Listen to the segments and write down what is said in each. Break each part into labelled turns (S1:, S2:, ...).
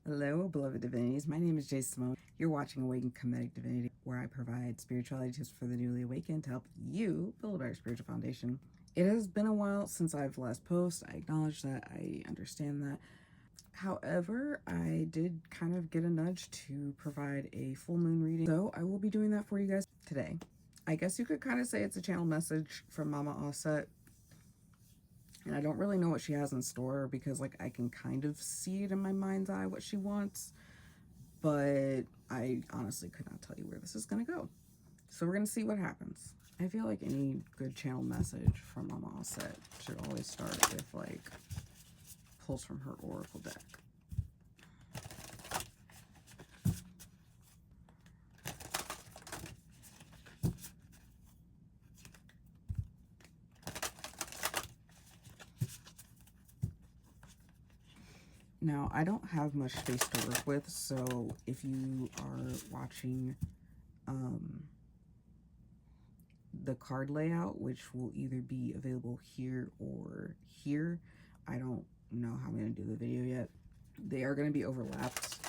S1: Hello, beloved divinities. My name is Jay Simone. You're watching Awakened Comedic Divinity, where I provide spirituality tips for the newly awakened to help you build a better spiritual foundation. It has been a while since I've last posted. I acknowledge that. I understand that. However, I did kind of get a nudge to provide a full moon reading, so I will be doing that for you guys today. I guess you could kind of say it's a channel message from Mama Aset, and I don't really know what she has in store because, like, I can kind of see it in my mind's eye what she wants, but I honestly could not tell you where this is going to go. So we're going to see what happens. I feel like any good channel message from Mama Aset should always start with, like, pulls from her oracle deck. Now, I don't have much space to work with, so if you are watching the card layout, which will either be available here or here, I don't know how I'm going to do the video yet. They are going to be overlapped.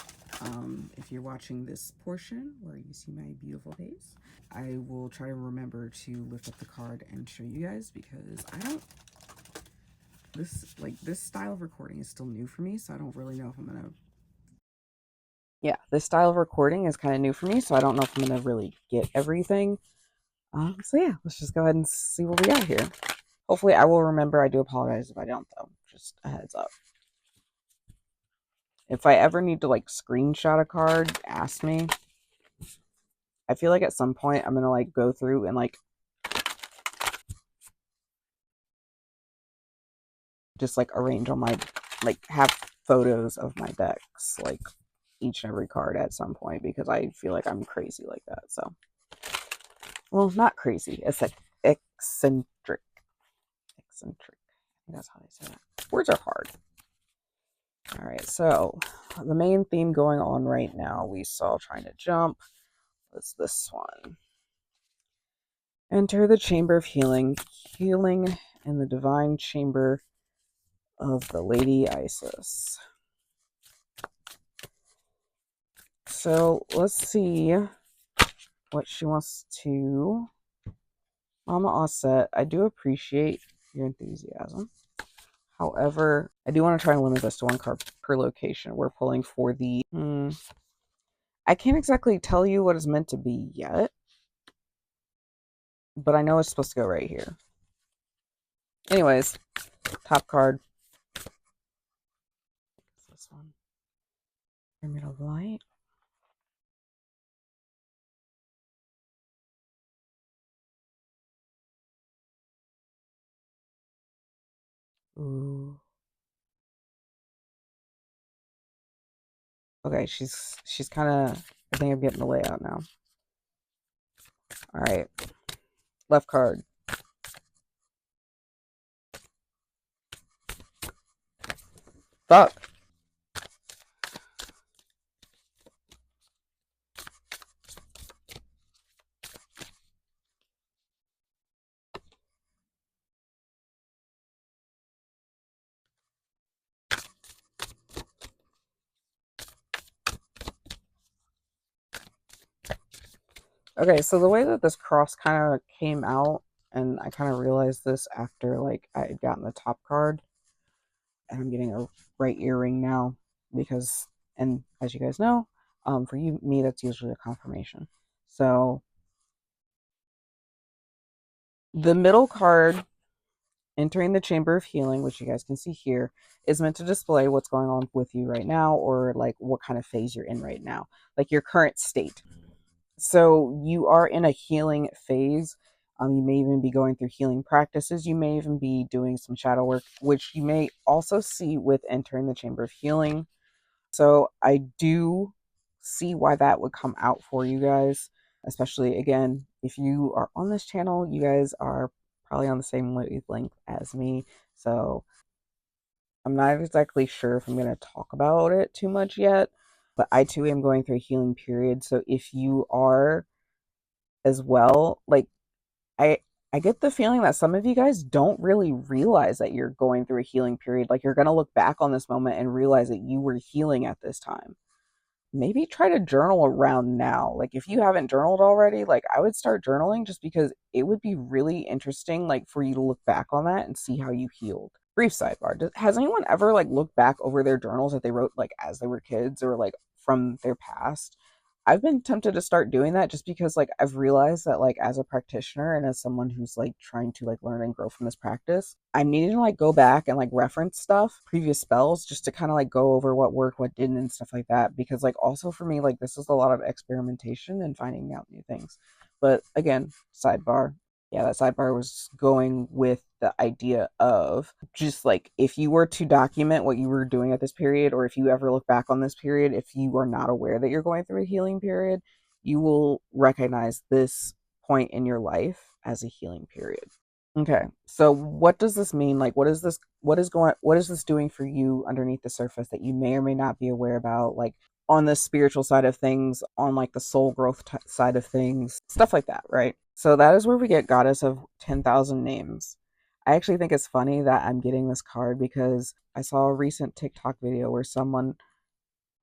S1: If you're watching this portion where you see my beautiful face, I will try to remember to lift up the card and show you guys, because I don't, this style of recording is still new for me, so I don't really know if I'm gonna, yeah, this style of recording is kind of new for me, so I don't know if I'm gonna really get everything. So yeah, let's just go ahead and see what we got here. Hopefully I will remember. I do apologize if I don't, though. Just a heads up. If I ever need to, like, screenshot a card, ask me. I feel like at some point I'm gonna, like, go through and, like, just, like, arrange on my, like, have photos of my decks, like, each and every card at some point, because I feel like I'm crazy like that. So, well, not crazy. It's like eccentric. Eccentric. I think that's how they say that. Words are hard. All right, so the main theme going on right now, we saw trying to jump, was this one. Enter the chamber of healing. Healing in the divine chamber of the Lady Isis. So let's see what she wants to. Mama Aset, I do appreciate your enthusiasm. However, I do want to try and limit this to one card per location. We're pulling for the... I can't exactly tell you what it's meant to be yet, but I know it's supposed to go right here. Anyways, top card. This one. Pyramid of Light. Ooh. Okay, she's kind of... I think I'm getting the layout now. All right. Left card. Fuck. Okay, so the way that this cross kind of came out, and I kind of realized this after, like, I had gotten the top card, and I'm getting a right earring now, because, and as you guys know, for me, that's usually a confirmation. So the middle card, entering the chamber of healing, which you guys can see here, is meant to display what's going on with you right now, or like what kind of phase you're in right now, like your current state. So you are in a healing phase. You may even be going through healing practices. You may even be doing some shadow work, which you may also see with entering the chamber of healing. So I do see why that would come out for you guys, especially, again, if you are on this channel, you guys are probably on the same wavelength as me. So I'm not exactly sure if I'm going to talk about it too much yet, but I too am going through a healing period. So if you are as well, like, I I get the feeling that some of you guys don't really realize that you're going through a healing period. Like you're going to look back on this moment and realize that you were healing at this time. Maybe try to journal around now. Like if you haven't journaled already, like I would start journaling just because it would be really interesting like for you to look back on that and see how you healed. Brief sidebar. Has anyone ever like looked back over their journals that they wrote like as they were kids or like from their past? I've been tempted to start doing that just because like I've realized that like as a practitioner and as someone who's like trying to like learn and grow from this practice, I'm needing to like go back and like reference stuff, previous spells, just to kind of like go over what worked, what didn't, and stuff like that. Because like also for me, like this is a lot of experimentation and finding out new things. But again, sidebar, yeah, that sidebar was going with the idea of just like if you were to document what you were doing at this period, or if you ever look back on this period, if you are not aware that you're going through a healing period, you will recognize this point in your life as a healing period. Okay. So what does this mean? Like what is this doing for you underneath the surface that you may or may not be aware about, like on the spiritual side of things, on like the soul growth side of things, stuff like that, right? So that is where we get Goddess of 10,000 Names. I actually think it's funny that I'm getting this card because I saw a recent TikTok video where someone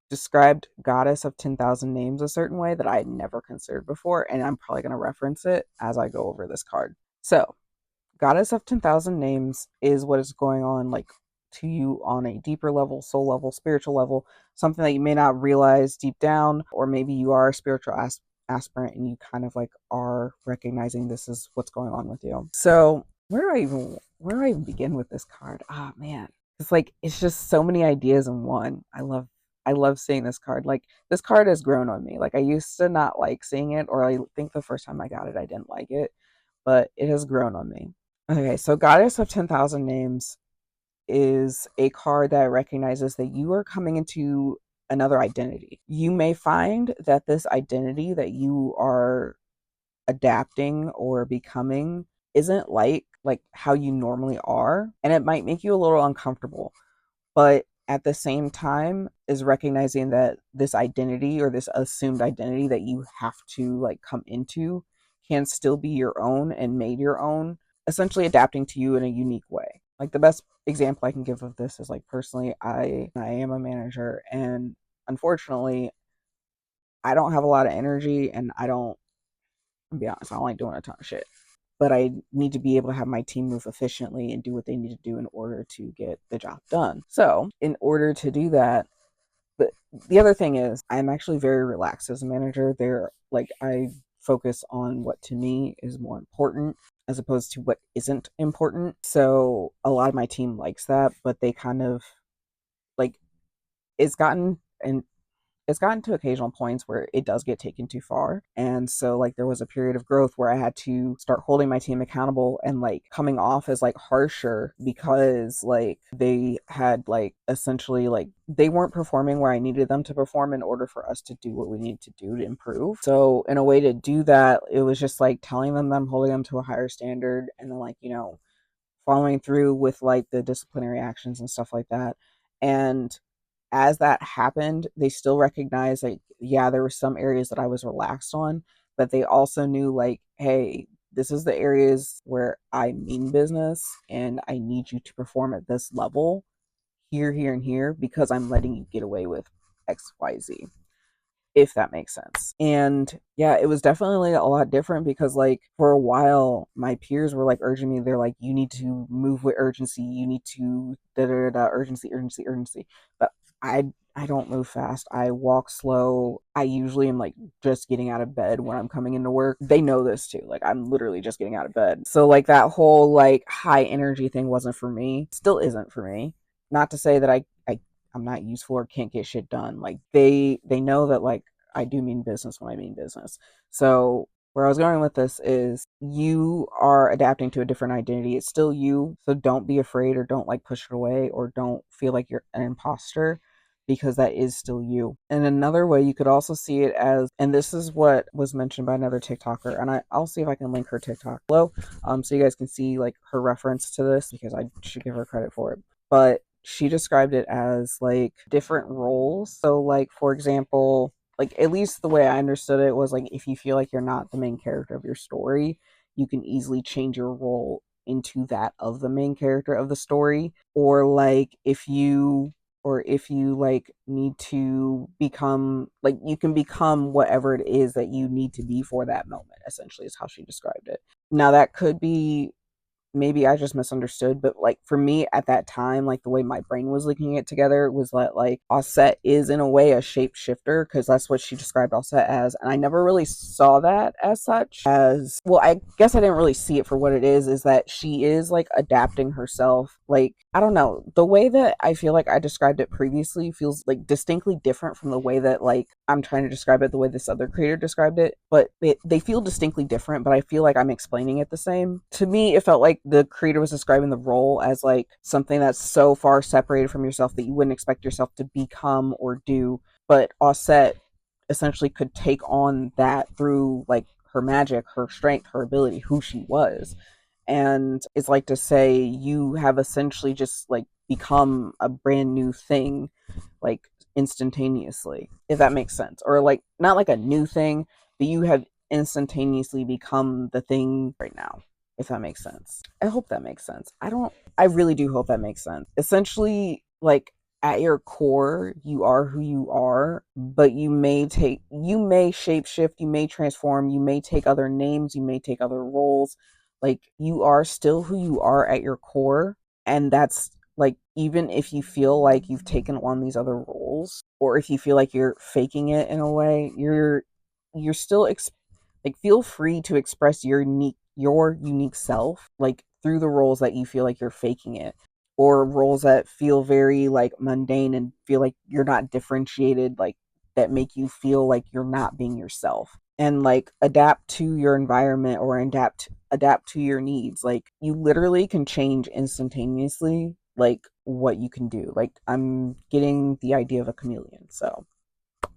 S1: described Goddess of 10,000 Names a certain way that I had never considered before, and I'm probably going to reference it as I go over this card. So, Goddess of 10,000 Names is what is going on like to you on a deeper level, soul level, spiritual level, something that you may not realize deep down, or maybe you are a spiritual aspirant and you kind of like are recognizing this is what's going on with you. So where do I even begin with this card? Ah, man. It's like it's just so many ideas in one. I love seeing this card. Like this card has grown on me. Like I used to not like seeing it, or I think the first time I got it I didn't like it, but it has grown on me. Okay, so Goddess of 10,000 Names is a card that recognizes that you are coming into another identity. You may find that this identity that you are adapting or becoming isn't like how you normally are, and it might make you a little uncomfortable. But at the same time is recognizing that this identity or this assumed identity that you have to like come into can still be your own and made your own, essentially adapting to you in a unique way. Like the best example I can give of this is like personally I am a manager, and unfortunately I don't have a lot of energy, and I don't, I'll be honest, I don't like doing a ton of shit, but I need to be able to have my team move efficiently and do what they need to do in order to get the job done. So, in order to do that, but the other thing is, I'm actually very relaxed as a manager. There, like, I focus on what to me is more important as opposed to what isn't important. So, a lot of my team likes that, but they kind of like it's gotten and it's gotten to occasional points where it does get taken too far. And so like there was a period of growth where I had to start holding my team accountable and like coming off as like harsher because like they had like essentially like they weren't performing where I needed them to perform in order for us to do what we needed to do to improve. So in a way to do that, it was just like telling them that I'm holding them to a higher standard, and then like, following through with like the disciplinary actions and stuff like that. And as that happened, they still recognized like, yeah, there were some areas that I was relaxed on, but they also knew like, hey, this is the areas where I mean business and I need you to perform at this level here, here, and here because I'm letting you get away with XYZ, if that makes sense. And yeah, it was definitely a lot different because like for a while my peers were like urging me, they're like, you need to move with urgency, you need to da da da, urgency, urgency, urgency. But I don't move fast. I walk slow. I usually am like just getting out of bed when I'm coming into work. They know this too. Like I'm literally just getting out of bed. So like that whole like high energy thing wasn't for me. Still isn't for me. Not to say that I'm not useful or can't get shit done. Like they know that like I do mean business when I mean business. So where I was going with this is you are adapting to a different identity. It's still you. So don't be afraid or don't like push it away or don't feel like you're an imposter because that is still you. And another way you could also see it as, and this is what was mentioned by another TikToker, and I'll see if I can link her TikTok below, so you guys can see like her reference to this because I should give her credit for it. But she described it as like different roles. So like for example, like at least the way I understood it was like if you feel like you're not the main character of your story, you can easily change your role into that of the main character of the story. Or like if you like need to become, like, you can become whatever it is that you need to be for that moment, essentially, is how she described it. Now that could be, maybe I just misunderstood, but like for me at that time, like the way my brain was linking it together was that like Aset is in a way a shapeshifter, because that's what she described Aset as, and I never really saw that as such. As well, I guess I didn't really see it for what it is that she is like adapting herself. Like, I don't know, the way that I feel like I described it previously feels like distinctly different from the way that like I'm trying to describe it the way this other creator described it, but they feel distinctly different, but I feel like I'm explaining it the same. To me, it felt like the creator was describing the role as like something that's so far separated from yourself that you wouldn't expect yourself to become or do, but Osset essentially could take on that through like her magic, her strength, her ability, who she was. And it's like to say you have essentially just like become a brand new thing, like instantaneously, if that makes sense. Or like not like a new thing, but you have instantaneously become the thing right now, if that makes sense. I hope that makes sense. I really do hope that makes sense. Essentially, like at your core, you are who you are, but you may shapeshift, you may transform, you may take other names, you may take other roles. Like, you are still who you are at your core, and that's like, even if you feel like you've taken on these other roles, or if you feel like you're faking it in a way, you're still like, feel free to express your unique self, like through the roles that you feel like you're faking it, or roles that feel very like mundane and feel like you're not differentiated, like that make you feel like you're not being yourself, and like adapt to your environment, or adapt to your needs. Like, you literally can change instantaneously, like what you can do. Like, I'm getting the idea of a chameleon. So I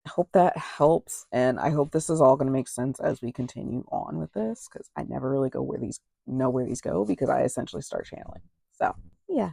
S1: hope that helps, and I hope this is all going to make sense as we continue on with this, because I never really know where these go, because I essentially start channeling. So yeah.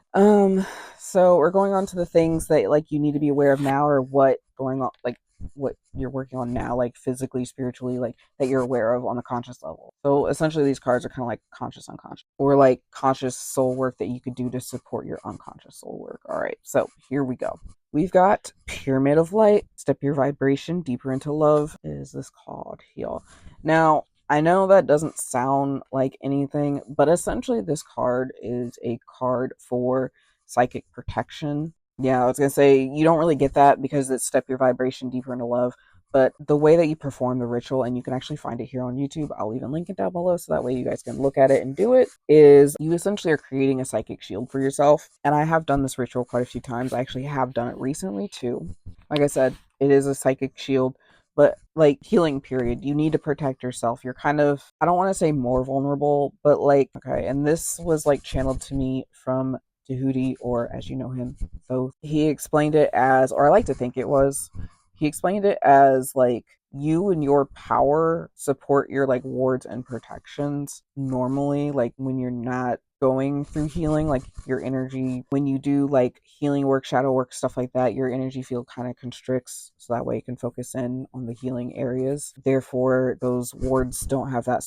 S1: So we're going on to the things that like you need to be aware of now, or what going on, like what you're working on now, like physically, spiritually, like that you're aware of on the conscious level. So essentially these cards are kind of like conscious unconscious, or like conscious soul work that you could do to support your unconscious soul work. All right, so here we go. We've got Pyramid of Light, step your vibration deeper into love. Is this called Heal? Now, I know that doesn't sound like anything, but essentially this card is a card for psychic protection. Yeah, I was going to say, you don't really get that because it's step your vibration deeper into love, but the way that you perform the ritual, and you can actually find it here on YouTube, I'll even link it down below so that way you guys can look at it and do it, is you essentially are creating a psychic shield for yourself. And I have done this ritual quite a few times. I actually have done it recently too. Like I said, it is a psychic shield, but like healing period, you need to protect yourself. You're kind of, I don't want to say more vulnerable, but like, okay, and this was like channeled to me from Tahuti, or as you know him, so he explained it as, or I like to think it was, he explained it as like you and your power support your like wards and protections normally, like when you're not going through healing, like your energy, when you do like healing work, shadow work, stuff like that, your energy field kind of constricts, so that way you can focus in on the healing areas. Therefore those wards don't have that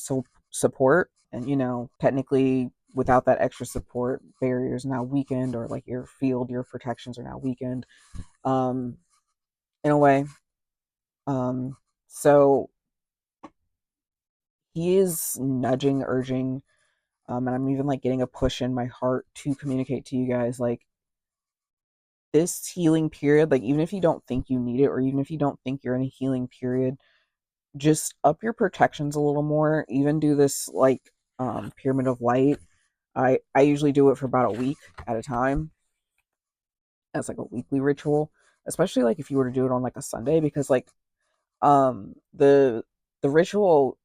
S1: support, and technically without that extra support, barriers now weakened, or like your field, your protections are now weakened, um in a way. So he is nudging, urging, and I'm even like getting a push in my heart to communicate to you guys, like, this healing period, like, even if you don't think you need it, or even if you don't think you're in a healing period, just up your protections a little more. Even do this like pyramid of light. I usually do it for about a week at a time, as like a weekly ritual, especially like if you were to do it on like a Sunday, because like um the the ritual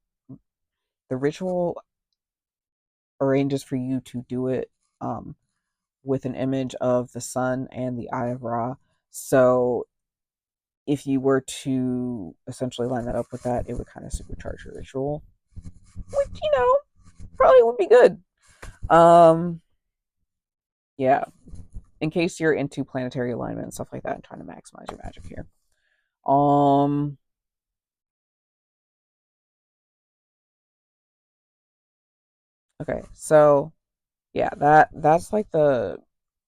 S1: the ritual arranges for you to do it um with an image of the sun and the eye of Ra. So if you were to essentially line that up with that, it would kind of supercharge your ritual, which probably would be good. Um yeah, in case you're into planetary alignment and stuff like that and trying to maximize your magic here. Um Okay, so yeah, that's like the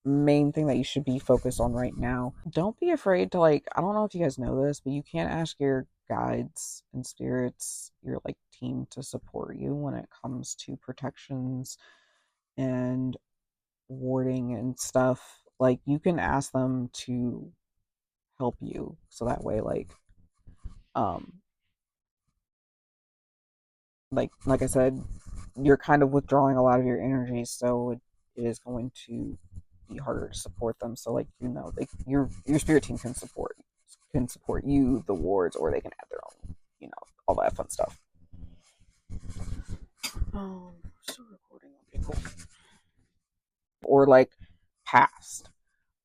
S1: main thing that you should be focused on right now. Don't be afraid to like, I don't know if you guys know this, but you can't ask your guides and spirits, your like team to support you when it comes to protections and warding and stuff. Like you can ask them to help you so that way um like I said, you're kind of withdrawing a lot of your energy, so it is going to be harder to support them. So like like your spirit team can support you, the wards, or they can add their own, all that fun stuff. Still recording. Okay, cool. Or like past.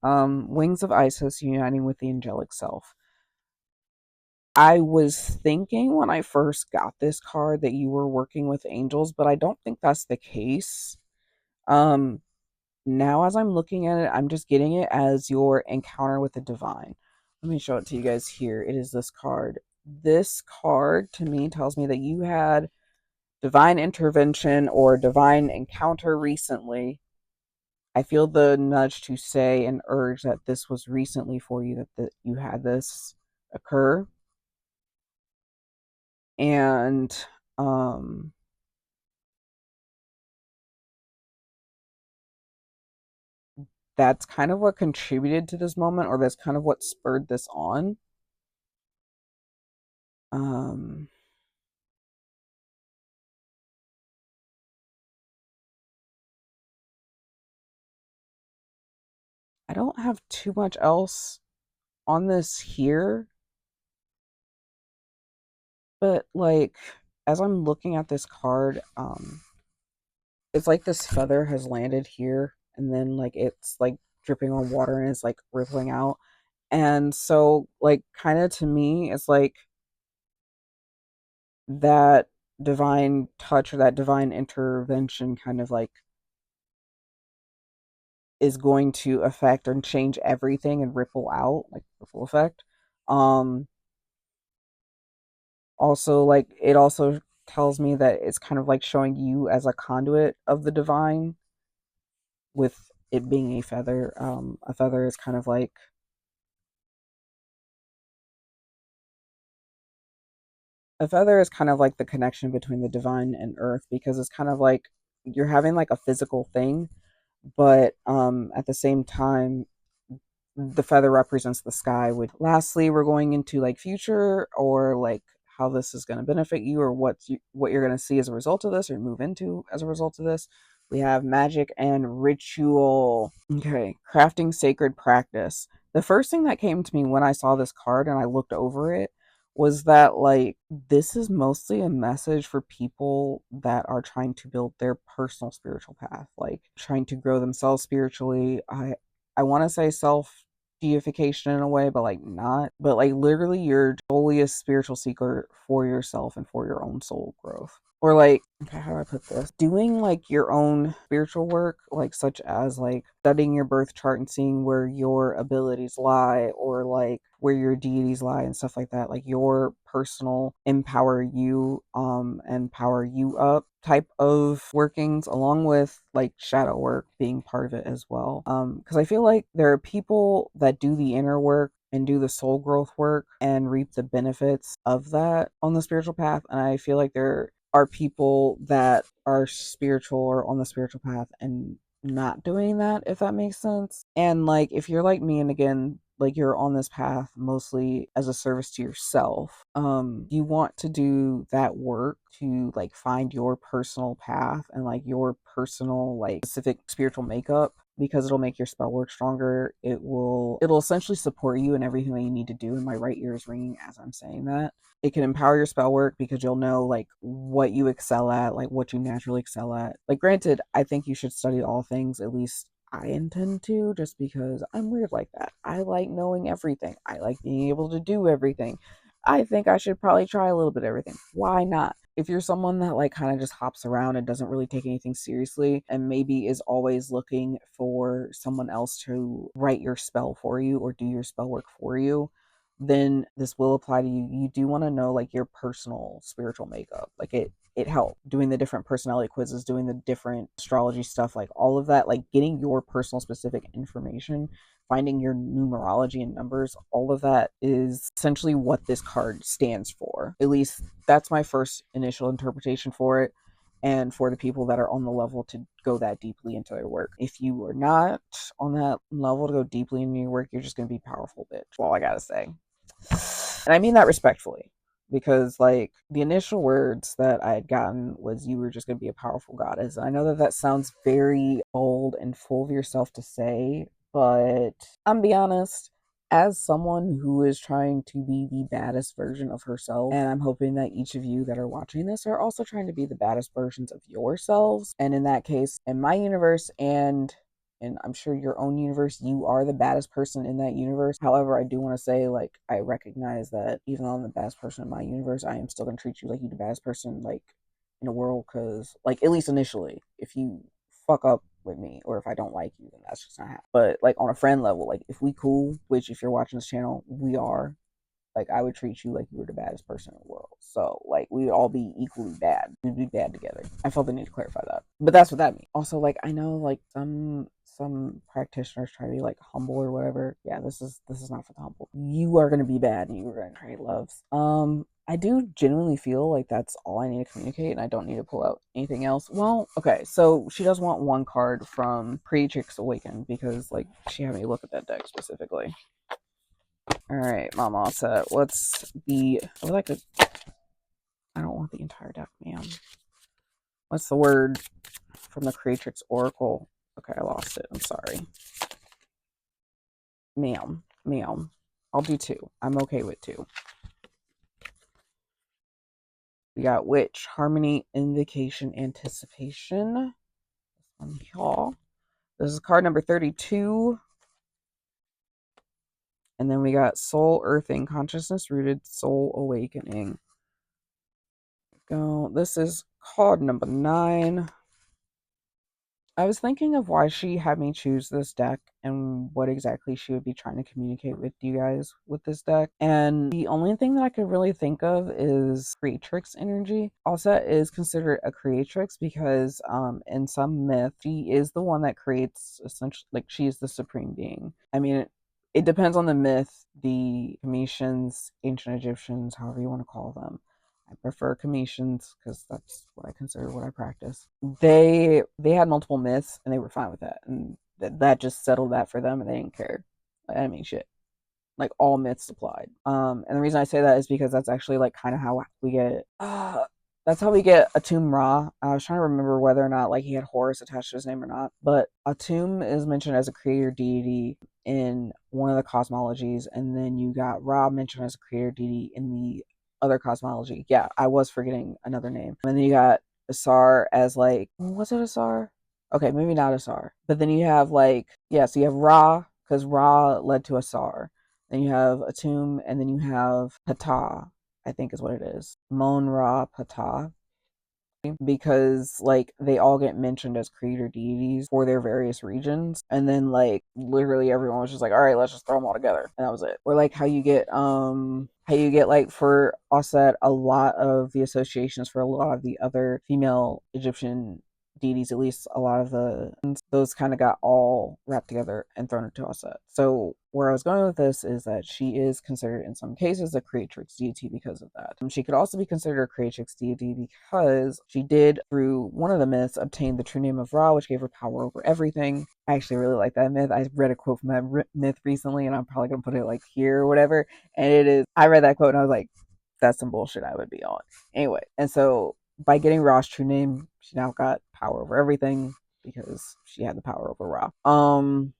S1: Wings of Isis uniting with the angelic self. I was thinking when I first got this card that you were working with angels, but I don't think that's the case. Um, Now as I'm looking at it, I'm just getting it as your encounter with the divine. Let me show it to you guys here. It is this card. This card to me tells me that you had divine intervention or divine encounter recently. I feel the nudge to say and urge that this was recently for you, that you had this occur. And um that's kind of what contributed to this moment, or that's kind of what spurred this on. Um I don't have too much else on this here, but like as I'm looking at this card, it's like this feather has landed here and then like it's like dripping on water and it's like rippling out. And so like kind of to me it's like that divine touch or that divine intervention kind of like is going to affect and change everything and ripple out, like ripple effect. Um Also, like it also tells me that it's kind of like showing you as a conduit of the divine, with it being a feather. A feather is kind of like the connection between the divine and earth, because it's kind of like you're having like a physical thing, but at the same time the feather represents the sky. Which lastly, we're going into like future, or like how this is going to benefit you, or what you're going to see as a result of this, or move into as a result of this. We have magic and ritual. Okay, crafting sacred practice. The first thing that came to me when I saw this card and I looked over it was that like this is mostly a message for people that are trying to build their personal spiritual path, like trying to grow themselves spiritually. I want to say self deification in a way, but like not. But like literally, you're solely a spiritual seeker for yourself and for your own soul growth. Or like, okay, how do I put this? Doing like your own spiritual work, like such as like studying your birth chart and seeing where your abilities lie, or like where your deities lie and stuff like that. Like your personal and power you up type of workings, along with like shadow work being part of it as well. Because I feel like there are people that do the inner work and do the soul growth work and reap the benefits of that on the spiritual path, and I feel like there are people that are spiritual or on the spiritual path and not doing that, if that makes sense. And like if you're like me, and again, like you're on this path mostly as a service to yourself, you want to do that work to like find your personal path and like your personal like specific spiritual makeup, because it'll make your spell work stronger. It'll essentially support you in everything that you need to do. And my right ear is ringing as I'm saying that. It can empower your spell work because you'll know like what you excel at, like what you naturally excel at. Like granted, I think you should study all things, at least I intend to, just because I'm weird like that. I like knowing everything. I like being able to do everything. I think I should probably try a little bit of everything. Why not? If you're someone that like kind of just hops around and doesn't really take anything seriously, and maybe is always looking for someone else to write your spell for you or do your spell work for you, then this will apply to you. You do want to know like your personal spiritual makeup. Like it helped doing the different personality quizzes, doing the different astrology stuff, like all of that, like getting your personal specific information, finding your numerology and numbers, all of that is essentially what this card stands for. At least that's my first initial interpretation for it. And for the people that are on the level to go that deeply into their work. If you are not on that level to go deeply into your work, you're just going to be powerful, bitch. That's all I got to say. And I mean that respectfully, because like the initial words that I had gotten was you were just going to be a powerful goddess. And I know that that sounds very bold and full of yourself to say, but I'm be honest, as someone who is trying to be the baddest version of herself, and I'm hoping that each of you that are watching this are also trying to be the baddest versions of yourselves. And in that case, in my universe and I'm sure your own universe, you are the baddest person in that universe. However, I do want to say, like, I recognize that even though I'm the baddest person in my universe, I am still going to treat you like you're the baddest person, like, in the world, because, like, at least initially, if you fuck up with me or if I don't like you, then that's just not happening. But, like, on a friend level, like, if we cool, which if you're watching this channel, we are, like, I would treat you like you were the baddest person in the world. So, like, we would all be equally bad. We'd be bad together. I felt the need to clarify that. But that's what that means. Also, like, I know, like, some practitioners try to be, like, humble or whatever. Yeah, this is not for the humble. You are going to be bad and you are going to create loves. I do genuinely feel like that's all I need to communicate and I don't need to pull out anything else. Well, okay, so she does want one card from Creatrix Awakened because, like, she had me look at that deck specifically. All right, Mama Aset. What's the? I would like to. I don't want the entire deck, ma'am. What's the word from the Creatrix Oracle? Okay, I lost it. I'm sorry, ma'am. I'll do two. I'm okay with two. We got Witch, Harmony, Invocation, Anticipation. This one, y'all. This is card number 32. And then we got Soul Earthing, Consciousness Rooted, Soul Awakening. Go. This is card number 9. I was thinking of why she had me choose this deck and what exactly she would be trying to communicate with you guys with this deck. And the only thing that I could really think of is creatrix energy. Aset is considered a creatrix because in some myth, she is the one that creates, essentially, like, she is the supreme being. I mean, it depends on the myth, the Phoenicians, ancient Egyptians, however you want to call them. I prefer Cometians because that's what I consider what I practice. They had multiple myths and they were fine with that, and that just settled that for them, and they didn't care. I mean, shit, like all myths applied. And the reason I say that is because that's actually like kind of how we get. That's how we get Atum Ra. I was trying to remember whether or not like he had Horus attached to his name or not, but Atum is mentioned as a creator deity in one of the cosmologies, and then you got Ra mentioned as a creator deity in the other cosmology. Yeah, I was forgetting another name. And then you got Asar as like, was it Asar? Okay, maybe not Asar. But then you have like, yeah, so you have Ra, because Ra led to Asar. Then you have Atum, and then you have Ptah, I think is what it is. Mon Ra Ptah. Because like they all get mentioned as creator deities for their various regions, and then like literally everyone was just like, all right, let's just throw them all together, and that was it. Or like how you get like for Aset, a lot of the associations for a lot of the other female Egyptian deities, at least a lot of those kind of got all wrapped together and thrown into Aset. So where I was going with this is that she is considered in some cases a creatrix deity because of that. She could also be considered a creatrix deity because she did, through one of the myths, obtain the true name of Ra, which gave her power over everything. I actually really like that myth. I read a quote from that myth recently, and I'm probably going to put it like here or whatever. And it is, I read that quote and I was like, that's some bullshit I would be on. Anyway, and so by getting Ra's true name, she now got power over everything because she had the power over Ra.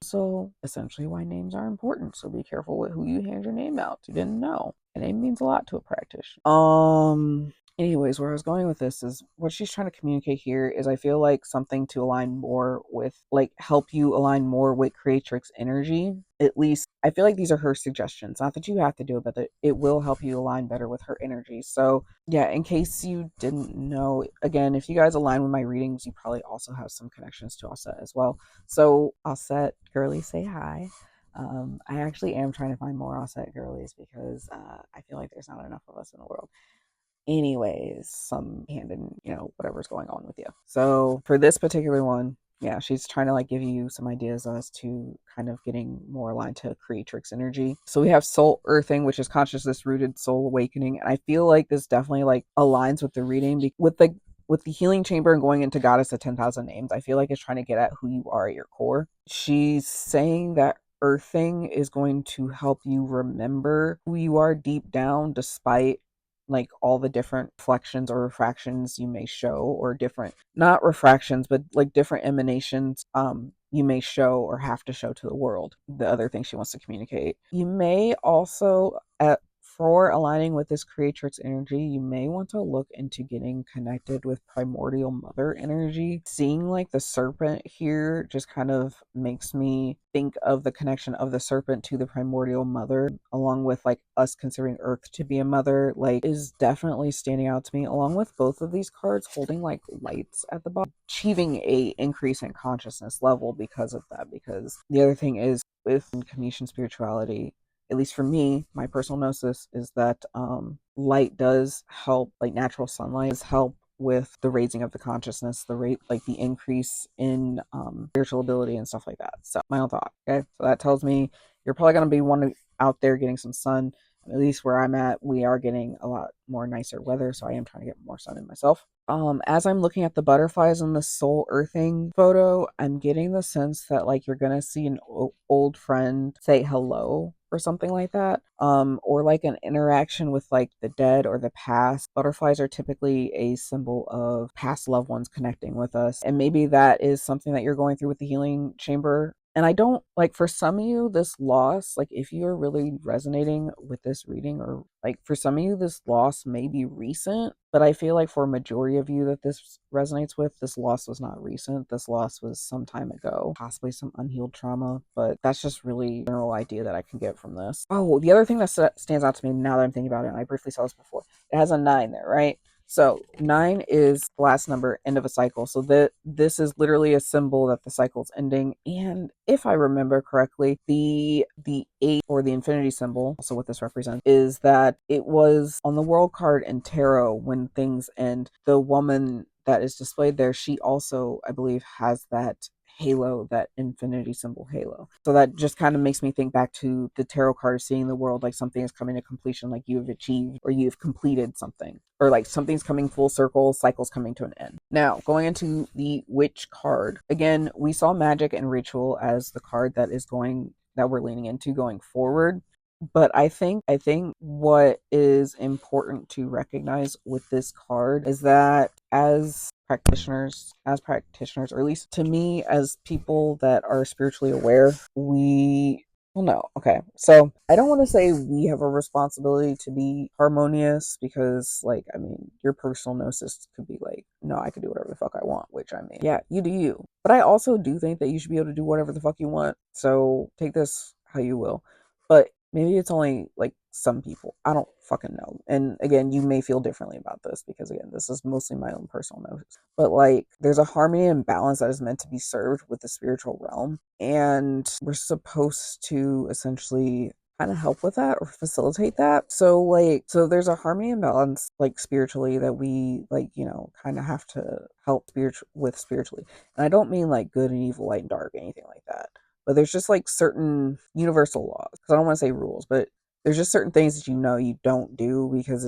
S1: So essentially why names are important. So be careful with who you hand your name out. You didn't know. A name means a lot to a practitioner. Anyways, where I was going with this is what she's trying to communicate here is I feel like something to align more with, like, help you align more with creatrix energy. At least I feel like these are her suggestions. Not that you have to do it, but that it will help you align better with her energy. So yeah, in case you didn't know, again, if you guys align with my readings, you probably also have some connections to Aset as well. So Aset, girly, say hi. I actually am trying to find more Aset girlies because I feel like there's not enough of us in the world. Anyways, some hand in, whatever's going on with you. So for this particular one, yeah, she's trying to like give you some ideas as to kind of getting more aligned to creatrix energy. So we have soul earthing, which is consciousness rooted soul awakening. And I feel like this definitely like aligns with the reading with the healing chamber and going into goddess of 10,000 names. I feel like it's trying to get at who you are at your core. She's saying that earthing is going to help you remember who you are deep down, despite like all the different reflections or refractions you may show, or different, not refractions, but like different emanations you may show or have to show to the world, the other thing she wants to communicate. You may also, for aligning with this creatrix energy, you may want to look into getting connected with primordial mother energy. Seeing like the serpent here just kind of makes me think of the connection of the serpent to the primordial mother, along with like us considering earth to be a mother, like is definitely standing out to me, along with both of these cards holding like lights at the bottom, achieving a increase in consciousness level because of that. Because the other thing is with Commission spirituality, at least for me, my personal gnosis is that light does help, like natural sunlight does help with the raising of the consciousness, the rate, like the increase in spiritual ability and stuff like that. So my own thought. Okay, so that tells me you're probably going to be one out there getting some sun. At least where I'm at, we are getting a lot more nicer weather, so I am trying to get more sun in myself. As I'm looking at the butterflies in the soul earthing photo, I'm getting the sense that like you're gonna see an old friend say hello or something like that, or like an interaction with like the dead or the past. Butterflies are typically a symbol of past loved ones connecting with us, and maybe that is something that you're going through with the healing chamber. And I don't like, for some of you, this loss, like if you're really resonating with this reading, or like for some of you, this loss may be recent, but I feel like for a majority of you that this resonates with, this loss was not recent. This loss was some time ago, possibly some unhealed trauma, but that's just really the general idea that I can get from this. Oh, the other thing that stands out to me now that I'm thinking about it, and I briefly saw this before, it has a 9 there, right? So 9 is the last number, end of a cycle. So this is literally a symbol that the cycle's ending. And if I remember correctly, the 8, or the infinity symbol, also what this represents, is that it was on the world card in tarot when things end. The woman that is displayed there, she also, I believe, has that halo, that infinity symbol halo. So that just kind of makes me think back to the tarot card, seeing the world like something is coming to completion, like you have achieved or you've completed something, or like something's coming full circle, cycles coming to an end. Now, going into the witch card, again, we saw magic and ritual as the card that we're leaning into going forward. But I think what is important to recognize with this card is that as practitioners, or at least to me, as people that are spiritually aware, well, no, okay. So I don't want to say we have a responsibility to be harmonious, because, like, I mean, your personal gnosis could be like, no, I could do whatever the fuck I want, which, I mean, yeah, you do you. But I also do think that you should be able to do whatever the fuck you want. So take this how you will. But maybe it's only like some people. I don't fucking know. And again, you may feel differently about this, because again, this is mostly my own personal notice. But like, there's a harmony and balance that is meant to be served with the spiritual realm. And we're supposed to essentially kind of help with that or facilitate that. So there's a harmony and balance, like spiritually, that we, like, kind of have to help spiritually. And I don't mean like good and evil, light and dark, anything like that. But there's just like certain universal laws, because I don't want to say rules, but there's just certain things that you don't do, because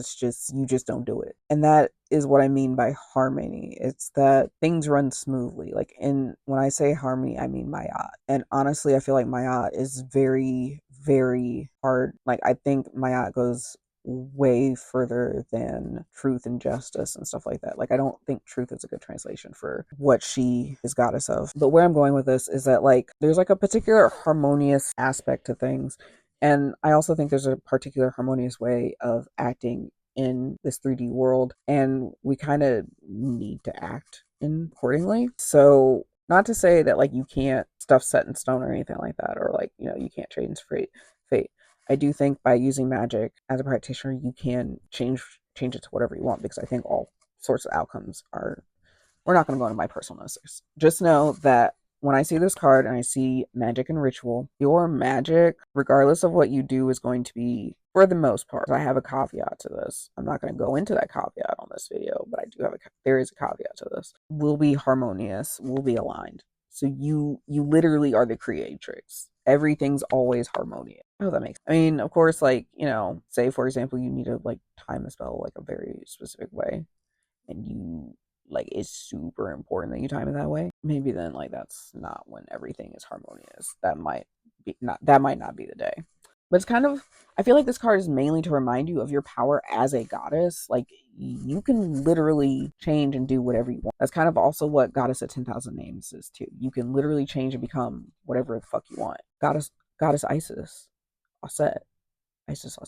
S1: you just don't do it. And that is what I mean by harmony. It's that things run smoothly. Like, when I say harmony, I mean Mayat. And honestly, I feel like Mayat is very, very hard. Like, I think Mayat goes way further than truth and justice and stuff like that. Like, I don't think truth is a good translation for what she is goddess of. But where I'm going with this is that, like, there's like a particular harmonious aspect to things. And I also think there's a particular harmonious way of acting in this 3D world, and we kind of need to act accordingly. So, not to say that like you can't stuff set in stone or anything like that, or like, you can't change fate. I do think by using magic as a practitioner, you can change it to whatever you want, because I think all sorts of outcomes are. We're not going to go into my personal gnosis. Just know that when I see this card and I see magic and ritual, your magic, regardless of what you do, is going to be, for the most part, I have a caveat to this. I'm not going to go into that caveat on this video, but I do have there is a caveat to this. Will be harmonious, will be aligned. So you literally are the creatrix. Everything's always harmonious. Oh, that makes, I mean, of course, like, say for example, you need to like time a spell like a very specific way, and you like it's super important that you time it that way, maybe then like that's not when everything is harmonious. That might not be the day. But it's kind of, I feel like this card is mainly to remind you of your power as a goddess. Like you can literally change and do whatever you want. That's kind of also what Goddess at 10,000 Names is too. You can literally change and become whatever the fuck you want. Goddess Isis, Aset, Isis,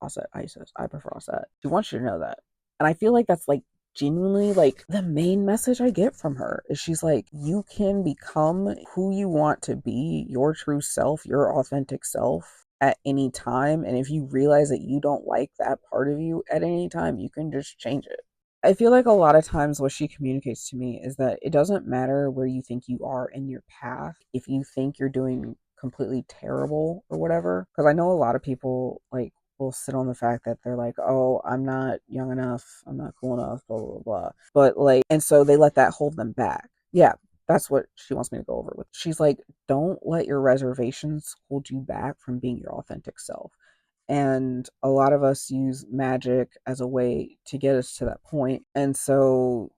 S1: Aset, Isis. I prefer Aset. She wants you to know that. And I feel like that's like genuinely like the main message I get from her is she's like, you can become who you want to be, your true self, your authentic self at any time. And if you realize that you don't like that part of you at any time, you can just change it. I feel like a lot of times what she communicates to me is that it doesn't matter where you think you are in your path. If you think you're doing completely terrible or whatever, because I know a lot of people like will sit on the fact that they're like, oh, I'm not young enough, I'm not cool enough, blah blah blah. But like, and so they let that hold them back. Yeah, that's what she wants me to go over with. She's like, don't let your reservations hold you back from being your authentic self. And a lot of us use magic as a way to get us to that point. And so,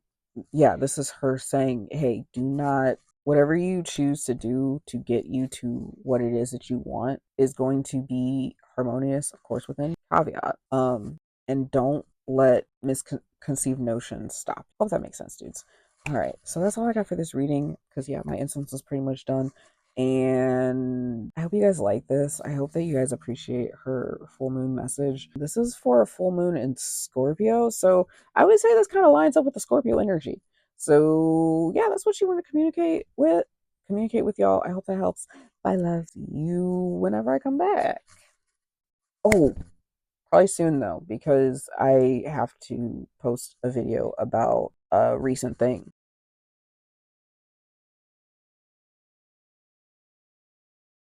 S1: yeah, this is her saying, hey, do not, whatever you choose to do to get you to what it is that you want is going to be harmonious, of course, within caveat. And don't let misconceived notions stop. Hope that makes sense, dudes. All right, so that's all I got for this reading because, yeah, my instance is pretty much done. And I hope you guys like this. I hope that you guys appreciate her full moon message. This is for a full moon in Scorpio. So I would say this kind of lines up with the Scorpio energy. So yeah, that's what she wanted to communicate with y'all. I hope that helps. Bye, love. See you whenever I come back. Oh, probably soon though, because I have to post a video about a recent thing.